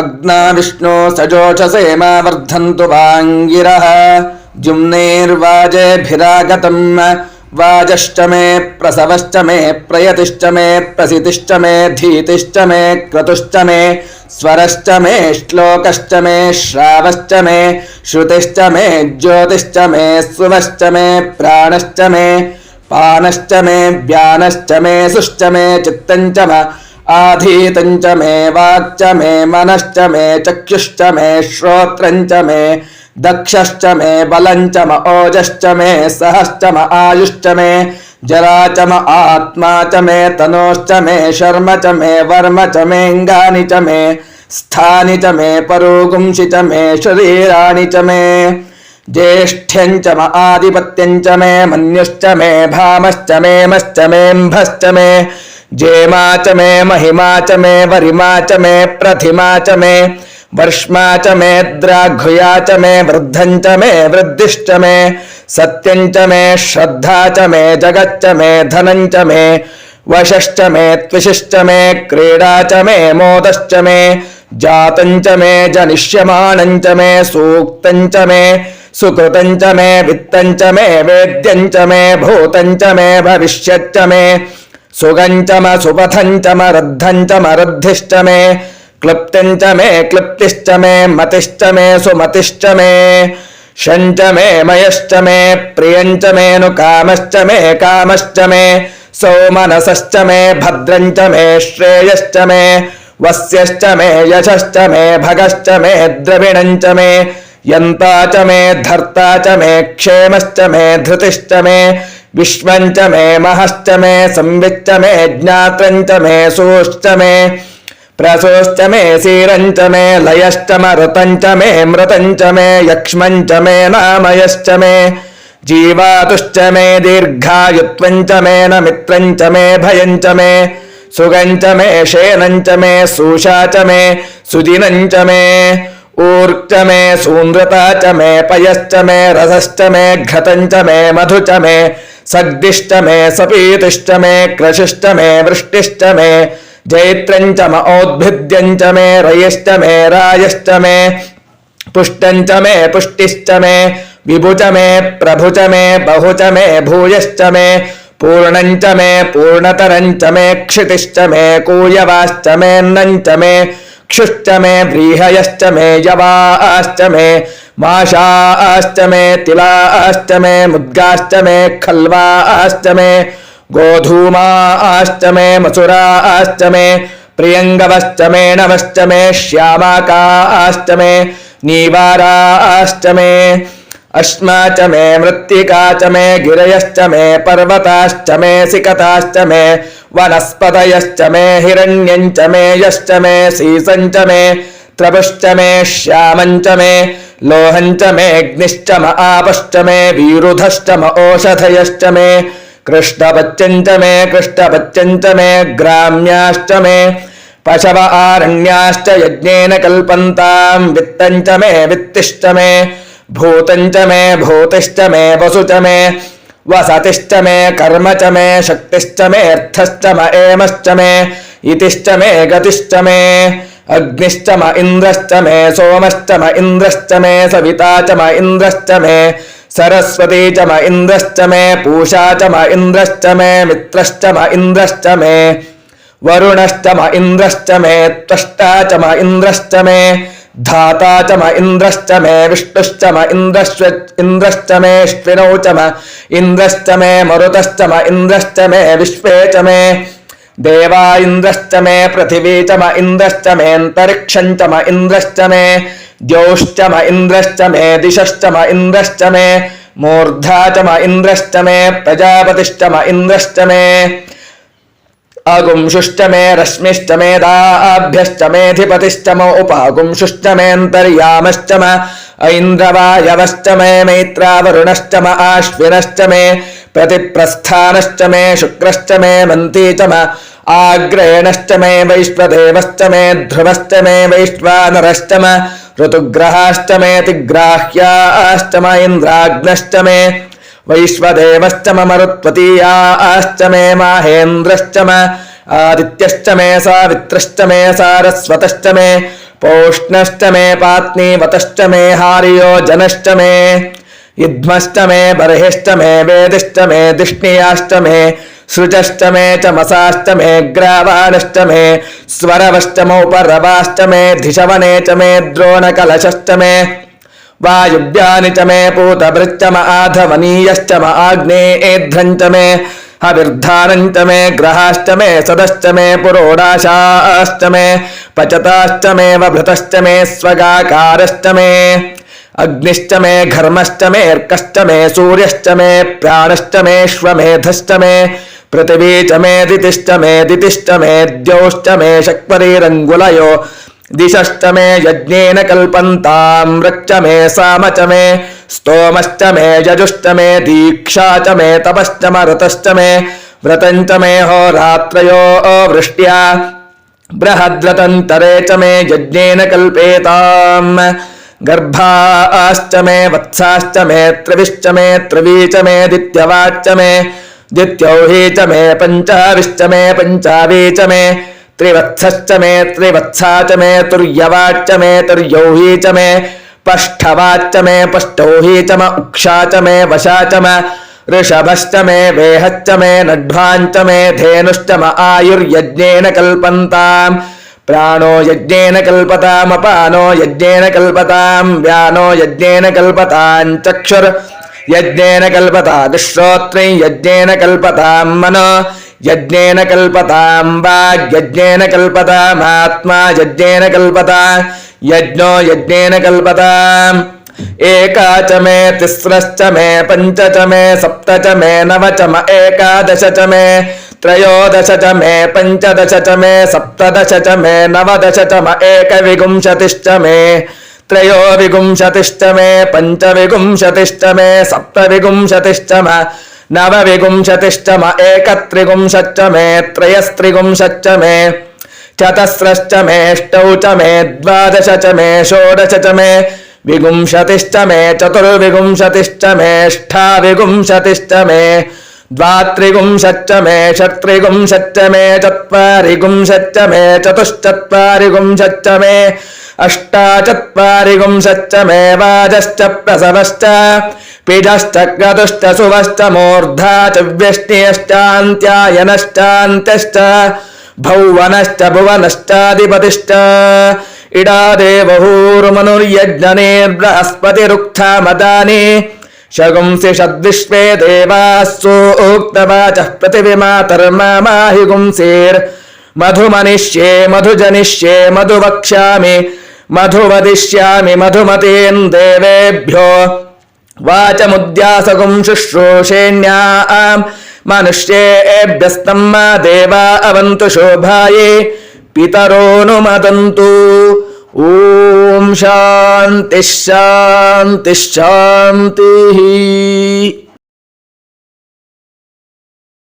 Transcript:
अग्ना विष्णु सजोषसेमा वर्धन्तु वाङ्गिरः जुम्नेर्वाजेभिरागतम् वाजश्च मे प्रसवश्च मे प्रयतिश्च मे प्रसितिश्च मे धीतिश्च मे क्रतुश्च मे स्वरश्च मे श्लोकश्च मे श्रावश्च मे श्रुतिश्च मे ज्योतिश्च मे सुवश्च मे प्राणश्च मे पानश्च मे व्यानश्च मे सुश्च मे चित्तञ्च मे आधीतञ्च मे वाक्च मे मनश्च मे चक्षुश्च मे श्रोत्रञ्च मे दक्षश्च मे बलञ्च म ओजश्च मे सहश्च म आयुश्च मे जरा च म आत्मा च मे तनोश्च मे शर्म च मे वर्म च मेऽङ्गानि च मे स्थानि च मे परोगुंसि च मे शरीराणि च मे ज्येष्ठ्यञ्च म आधिपत्यञ्च मे मन्युश्च मे भामश्च मे मश्च मेऽम्भश्च मे जेमा च मे महिमा च मे वरिमा च मे प्रथिमा च मे वर्ष्मा च मे द्राघुया च मे वृद्धं च मे वृद्धिश्च मे सत्यं च मे श्रद्धा च मे जगच्च मे धनं च मे वशश्च मे त्विषश्च मे क्रीडा च मे मोदश्च मे जातं च मे जनिष्यमाणं च मे सूक्तं च मे सुकृतं च मे वित्तं च मे वेद्यं च मे भूतं च मे भविष्यच्च मे सुगं च म सुपथं च म रद्धं च म रद्धिश्च मे क्लृप्तिं च मे क्लृप्तिश्च मे मतिश्च मे सुमतिश्च मे शञ्च मे मयश्च मे प्रियं च मे नु कामश्च मे कामश्च मे सौमनसश्च मे भद्रं च मे श्रेयश्च मे वस्यश्च मे यशश्च मे भगश्च मे द्रविणं च मे यन्ता च मे धर्ता च मे क्षेमश्च मे धृतिश्च मे विश्वं च मे महश्च मे संविच्च मे ज्ञात्रं च मे सोश्च मे प्रसोश्च मे सीरं च मे लयश्च मरुतं च मे मृतं च मे यक्ष्मं च मे नामयश्च मे जीवातुश्च मे दीर्घायुत्वं च मे नमित्रं च मे भयं च मे सुगं च मे शेनं च मे सूषा च मे सुदिनं च मे ऊर्च मे सून्द्रता च मे पयश्च मे रसश्च मे घृतं च मे मधु च मे सग्दिश्च मे सपीतिश्च मे कृशिश्च मे वृष्टिश्च मे जैत्रं च म औद्भिद्यं च मे रयश्च मे रायश्च मे पुष्टं च मे पुष्टिश्च मे विभु च मे प्रभु च मे बहु च मे भूयश्च मे पूर्णं च मे पूर्णतरं च मे क्षितिश्च मे कूयवाश्च मे अन्नं च मे क्षुश्च मे व्रीहयश्च मे यवाश्च मे माशाश्च मे तिलाश्च मे मुद्गाश्च मे खल्वाश्च मे गोधूमाश्च मे मसुराश्च मे प्रियङ्गवश्च मे नवश्च मे श्यामाकाश्च मे नीवाराश्च मे अश्मा च मे मृत्तिका च मे गिरयश्च मे पर्वताश्च मे सिकताश्च मे वनस्पतयश्च मे हिरण्यं च मे यश्च मे सीसं च मे त्रपुश्च मे श्यामं च मे लोहं च मे अग्निश्च म आपश्च मे विरुधश्च म ओषधयश्च मे कृष्णपच्यं च मे कृष्णपच्यं च मे ग्राम्याश्च मे पशव आरण्याश्च यज्ञेन कल्पन्तां वित्तं च मे वित्तिश्च मे भूतं च मे भूतिश्च मे वसु च मे वसतिश्च मे कर्म च मे शक्तिश्च मे अर्थश्च म एमश्च मे इतिश्च मे गतिश्च मे अग्निश्च म इन्द्रश्च मे सोमश्च म इन्द्रश्च मे सविता च म इन्द्रश्च मे सरस्वती च म इन्द्रश्च मे पूषा च म इन्द्रश्च मे मित्रश्च म इन्द्रश्च मे वरुणश्च म इन्द्रश्च मे त्वष्टा च म इन्द्रश्च मे धाता च म इन्द्रश्च मे विष्णुश्च म इन्द्रश्च मे श्विनौ च म इन्द्रश्च मे मरुतश्च म इन्द्रश्च मे विश्वे च मे देवा इन्द्रश्च मे पृथिवी च म इन्द्रश्च मे अन्तरिक्षं च म इन्द्रश्च मे द्यौश्च म इन्द्रश्च मे दिशश्च म इन्द्रश्च मे मूर्धा च म इन्द्रश्च मे प्रजापतिश्च म इन्द्रश्च मे अगुंशुश्च मे रश्मिश्च मे दाभ्यश्च मेऽधिपतिश्च म उपागुंशुश्च मे अन्तर्यामश्च म ऐन्द्रवायवश्च मे मैत्रावरुणश्च म आश्विनश्च मे प्रतिप्रस्थानश्च मे शुक्रश्च मे मन्ती च म आग्रेणश्च मे वैश्वदेवश्च मे ध्रुवश्च मे वैश्वानरश्च म ऋतुग्रहाश्च मे तिग्राह्याश्च म इन्द्राग्नश्च मे वैश्वदेवश्च म मरुत्वतीयाश्च मे माहेन्द्रश्च म आदित्यश्च मे सावित्रश्च मे सारस्वतश्च मे पौष्णश्च मे पात्नीवतश्च मे हार्यो जनश्च मे युध्मश्च मे बर्हिश्च मे वेदिश्च मे दिष्णियाश्च मे सृजश्च मे चमसाश्च मे ग्रावाणश्च मे स्वरवश्च मौपरवाश्च मे धिषवने च मे द्रोणकलशश्च मे वायुव्यानि च मे पूतभृश्च म आधवनीयश्च म आग्नेयेध्रञ्च मे हविर्धानञ्च मे ग्रहाश्च मे सदश्च मे पुरोडाशाश्च मे पचताश्च मे वभृतश्च मे स्वगाकारश्च मे अग्निश्च मे घर्मश्च मे अर्कश्च मे सूर्यश्च मे प्राणश्च मे श्वमेधश्च मे पृथिवी च मे दितिश्च मे द्यौश्च मे शक्वरीरङ्गुलयो दिशश्च मे यज्ञेन कल्पन्तां रक्च मे साम च मे स्तोमश्च मे यजुश्च मे दीक्षा च मे तपश्च मरुतश्च मे व्रतं च मे होरात्रयो वृष्ट्या बृहद्रतन्तरे च मे यज्ञेन कल्पेताम् गर्भाश्च मे वत्साश्च मे त्रिविश्च मे त्रिवी च मे दित्यवाच्च मे दित्यौही च मे पञ्चाविश्च मे पञ्चावी च मे त्रिवत्सश्च मे त्रिवत्सा च मे तुर्यवाच्च मे तुर्यौही च मे पष्ठवाच्च मे पष्टौही च म उक्षा च मे वशा च म ऋषभश्च मे वेहश्च मे नड्वाञ्च मे धेनुश्च म आयुर्यज्ञेन कल्पन्ताम् प्राणो यज्ञेन कल्पताम् अपानो यज्ञेन कल्पताम् व्यानो यज्ञेन कल्पताम् चक्षुर् यज्ञेन कल्पताम् श्रोत्रं यज्ञेन कल्पताम् मनो यज्ञेन कल्पताम् वाग् यज्ञेन कल्पताम् आत्मा यज्ञेन कल्पताम् यज्ञो यज्ञेन कल्पताम् एका च मे तिस्रश्च मे पञ्च च मे सप्त च मे नव च म एकादश च मे त्रयोदश च मे पञ्चदश च मे सप्तदश च मे नवदश च म एकविंशतिश्च मे त्रयोविंशतिश्च मे पञ्चविंशतिश्च मे सप्तविंशतिश्च म नवविंशतिश्च म एकत्रिंशच्च मे त्रयस्त्रिंशच्च मे चतस्रश्च मे अष्टौ च मे द्वादश च मे षोडश च मे विंशतिश्च मे चतुर्विंशतिश्च मे अष्टाविंशतिश्च मे द्वात्रिंशच्च मे षट्त्रिंशच्च मे चत्वारिंशच्च मे चतुश्चत्वारिंशच्च मे अष्टाचत्वारिंशच्च मे वाजश्च प्रसवश्च पिजश्च क्रतुश्च सुवश्च मूर्धा च व्यष्टियश्चान्त्यायनश्चान्त्यश्च भौवनश्च भुवनश्चाधिपतिश्च इडादेवहूर्मनुर्यज्ञनेर्बृहस्पतिरुक्था मदानि शगुंसि षद्विश्वे देवाः सूक्तवाचः पृथिवीमातर्माहि गुंसेर्मधुमनिष्ये मधुजनिष्ये मधुवक्ष्यामि मधुवदिष्यामि मधुमतीन् देवेभ्यो वाचमुद्यासगुं शुश्रूषेण्याम् मनुष्येभ्यस्तम् देवा अवन्तु शोभाये पितरोऽनुमदन्तु। ॐ शान्तिः शान्तिः शान्तिः।